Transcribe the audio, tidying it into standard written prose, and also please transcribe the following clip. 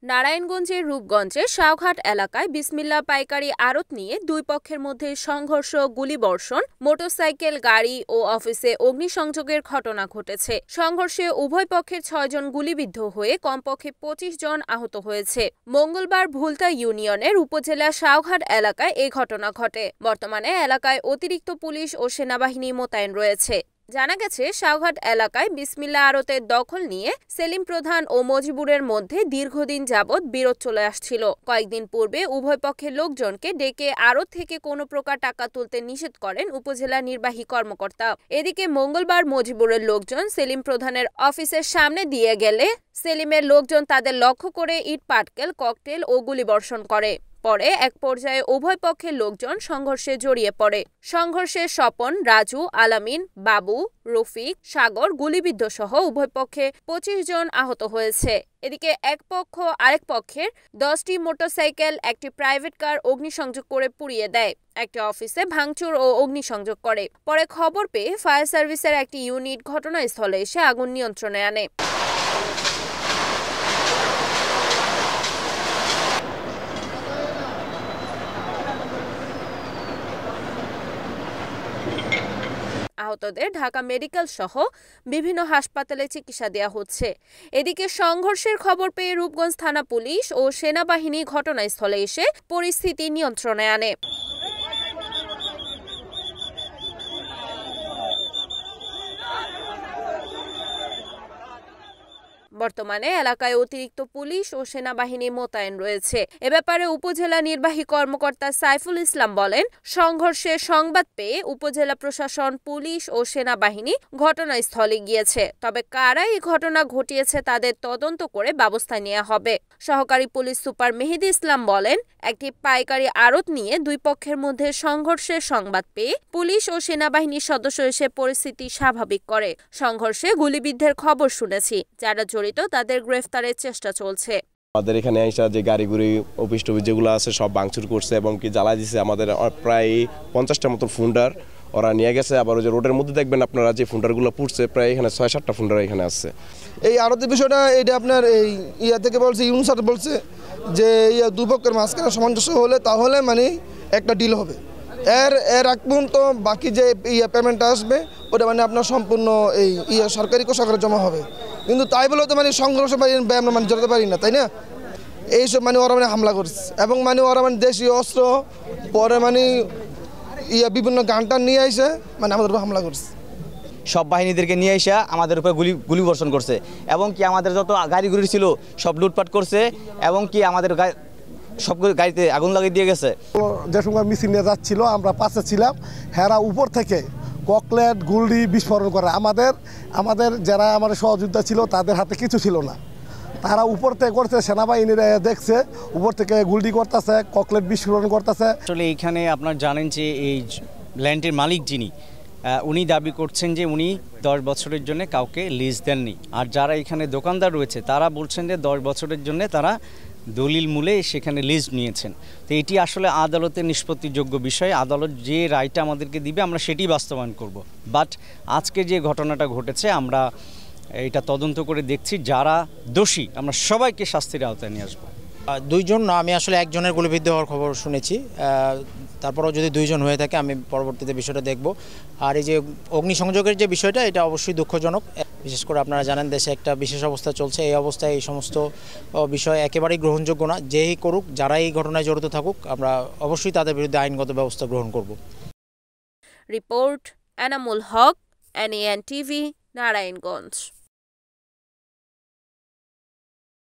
নারায়ণগঞ্জের রূপগঞ্জে শাওঘাট এলাকায় বিসমিল্লাহ পাইকারি আড়ত নিয়ে দুই পক্ষের মধ্যে সংঘর্ষ, গুলিবর্ষণ, মোটরসাইকেল, গাড়ি ও অফিসে অগ্নিসংযোগের ঘটনা ঘটেছে। সংঘর্ষে উভয় পক্ষের ৬ জন গুলিবিদ্ধ হয়ে কমপক্ষে ২৫ জন আহত হয়েছে। মঙ্গলবার ভুলতা ইউনিয়নের উপজেলা শাওঘাট এলাকায় এ ঘটনা ঘটে। বর্তমানে এলাকায় অতিরিক্ত পুলিশ ও সেনাবাহিনী মোতায়েন রয়েছে। জানা গেছে, শাওঘাট এলাকায় বিসমিল্লাহ আড়তের দখল নিয়ে সেলিম প্রধান ও মজিবুরের মধ্যে দীর্ঘদিন যাবৎ বিরোধ চলে আসছিল। কয়েকদিন পূর্বে উভয় পক্ষের লোকজনকে ডেকে আড়ত থেকে কোনো প্রকার টাকা তুলতে নিষেধ করেন উপজেলা নির্বাহী কর্মকর্তা। এদিকে মঙ্গলবার মজিবুরের লোকজন সেলিম প্রধানের অফিসের সামনে দিয়ে গেলে সেলিমের লোকজন তাদের লক্ষ্য করে ইট, পাটকেল, ককটেল ও গুলিবর্ষণ করে। পরে এক পর্যায়ে উভয় পক্ষের লোকজন সংঘর্ষে জড়িয়ে পড়ে। সংঘর্ষে স্বপন, রাজু, আলামিন, বাবু, রফিক, সাগর গুলিবিদ্ধ সহ উভয় পক্ষে ২৫ জন আহত হয়েছে। এদিকে এক পক্ষ আরেক পক্ষের ১০টি মোটরসাইকেল, একটি প্রাইভেট কার অগ্নিসংযোগ করে পুড়িয়ে দেয়। একটি অফিসে ভাঙচুর ও অগ্নিসংযোগ করে। পরে খবর পেয়ে ফায়ার সার্ভিসের একটি ইউনিট ঘটনাস্থলে এসে আগুন নিয়ন্ত্রণে আনে। আহতদের ঢাকা মেডিকেল সহ বিভিন্ন হাসপাতালে চিকিৎসা দেওয়া হচ্ছে। এদিকে সংঘর্ষের খবর পেয়ে রূপগঞ্জ থানা পুলিশ ও সেনাবাহিনী ঘটনাস্থলে এসে পরিস্থিতি নিয়ন্ত্রণে আনে। বর্তমানে এলাকায় অতিরিক্ত পুলিশ ও সেনাবাহিনী মোতায়েন রয়েছে। এ ব্যাপারে উপজেলা নির্বাহী কর্মকর্তা সাইফুল ইসলাম বলেন, সংঘর্ষের সংবাদ পেয়ে উপজেলা প্রশাসন, পুলিশ ও সেনাবাহিনী ঘটনাস্থলে গিয়েছে। তবে কারা এই ঘটনা ঘটিয়েছে তাদের তদন্ত করে ব্যবস্থা নেওয়া হবে। সহকারী পুলিশ সুপার মেহেদী ইসলাম বলেন, একটি পাইকারি আড়ত নিয়ে দুই পক্ষের মধ্যে সংঘর্ষের সংবাদ পেয়ে পুলিশ ও সেনাবাহিনীর সদস্য এসে পরিস্থিতি স্বাভাবিক করে। সংঘর্ষে গুলিবিদ্ধের খবর শুনেছি, যারা তাদের গ্রেফতারের চেষ্টা চলছে। আমাদের এখানে আইসা যে গাড়ি অফিস টফিস যেগুলো আছে সব ভাঙচুর করছে এবং কি জ্বালা দিছে। আমাদের প্রায় 50টার মতো ফুন্ডার ওরা নিয়ে গেছে। আবার ওই যে রোডের মধ্যে দেখবেন আপনারা যে ফুন্ডারগুলো পুড়ছে, প্রায় এখানে ৬-৭টা ফুন্ডার এখানে আছে। এই আড়তের বিষয়টা এটা আপনার এই থেকে বলছে, ইউনসার বলছে যে দুপক্ষের মাঝখানে সামঞ্জস্য হলে তাহলে মানে একটা ডিল হবে। এর আগ পর্যন্ত বাকি যে পেমেন্টটা আসবে ওটা মানে আপনার সম্পূর্ণ এই সরকারি কোষাগারে জমা হবে। কিন্তু তাই বলে তো মানে সংঘর্ষ আমরা মানে জড়াতে পারি না, তাই না? এইসব মানে ওরা মানে হামলা করছে এবং মানে ওরা মানে দেশীয় অস্ত্র পরে মানে বিভিন্ন গানটা নিয়ে এসে মানে আমাদের উপর হামলা করছে। সব বাহিনীদেরকে নিয়ে এসে আমাদের উপরে গুলিবর্ষণ করছে এবং কি আমাদের যত গাড়ি ছিল সব লুটপাট করছে এবং কি আমাদের সব গাড়িতে আগুন লাগিয়ে দিয়ে গেছে। যে সময় মিছিল নিয়ে যাচ্ছিল আমরা পাশে ছিলাম, হেরা উপর থেকে ককলেট, গুলি বিস্ফোরণ করে। আমাদের যারা আমাদের সহযোদ্ধা ছিল তাদের হাতে কিছু ছিল না, তারা উপর থেকে করছে। সেনাবাহিনীরা দেখছে, উপর থেকে গুলি করতেছে, ককলেট বিস্ফোরণ করতেছে। আসলে এইখানে আপনার জানেন যে এই ল্যান্ডের মালিক যিনি, উনি দাবি করছেন যে উনি 10 বছরের জন্য কাউকে লিজ দেননি। আর যারা এখানে দোকানদার রয়েছে তারা বলছেন যে 10 বছরের জন্য তারা দলিল মূলে সেখানে লিজ নিয়েছেন। তো এটি আসলে আদালতের নিষ্পত্তিযোগ্য বিষয়। আদালত যে রায়টা আমাদেরকে দিবে আমরা সেটি বাস্তবায়ন করব। বাট আজকে যে ঘটনাটা ঘটেছে আমরা এটা তদন্ত করে দেখছি, যারা দোষী আমরা সবাইকে শাস্তির আওতায় নিয়ে আসবো। 2 জন না, আমি আসলে একজনের গুলিবিদ্ধ হওয়ার খবর শুনেছি। তারপরেও যদি 2 জন হয়ে থাকে আমি পরবর্তীতে বিষয়টা দেখব। আর এই যে অগ্নিসংযোগের যে বিষয়টা, এটা অবশ্যই দুঃখজনক। বিশেষ করে আপনারা জানেন দেশে একটা বিশেষ অবস্থা চলছে। এই অবস্থায় এই সমস্ত বিষয় একেবারেই গ্রহণযোগ্য না। যেই করুক, যারা এই ঘটনায় জড়িত থাকুক, আমরা অবশ্যই তাদের বিরুদ্ধে আইনগত ব্যবস্থা গ্রহণ করব। Report Enamul Haque, NAN TV, Narayanganj.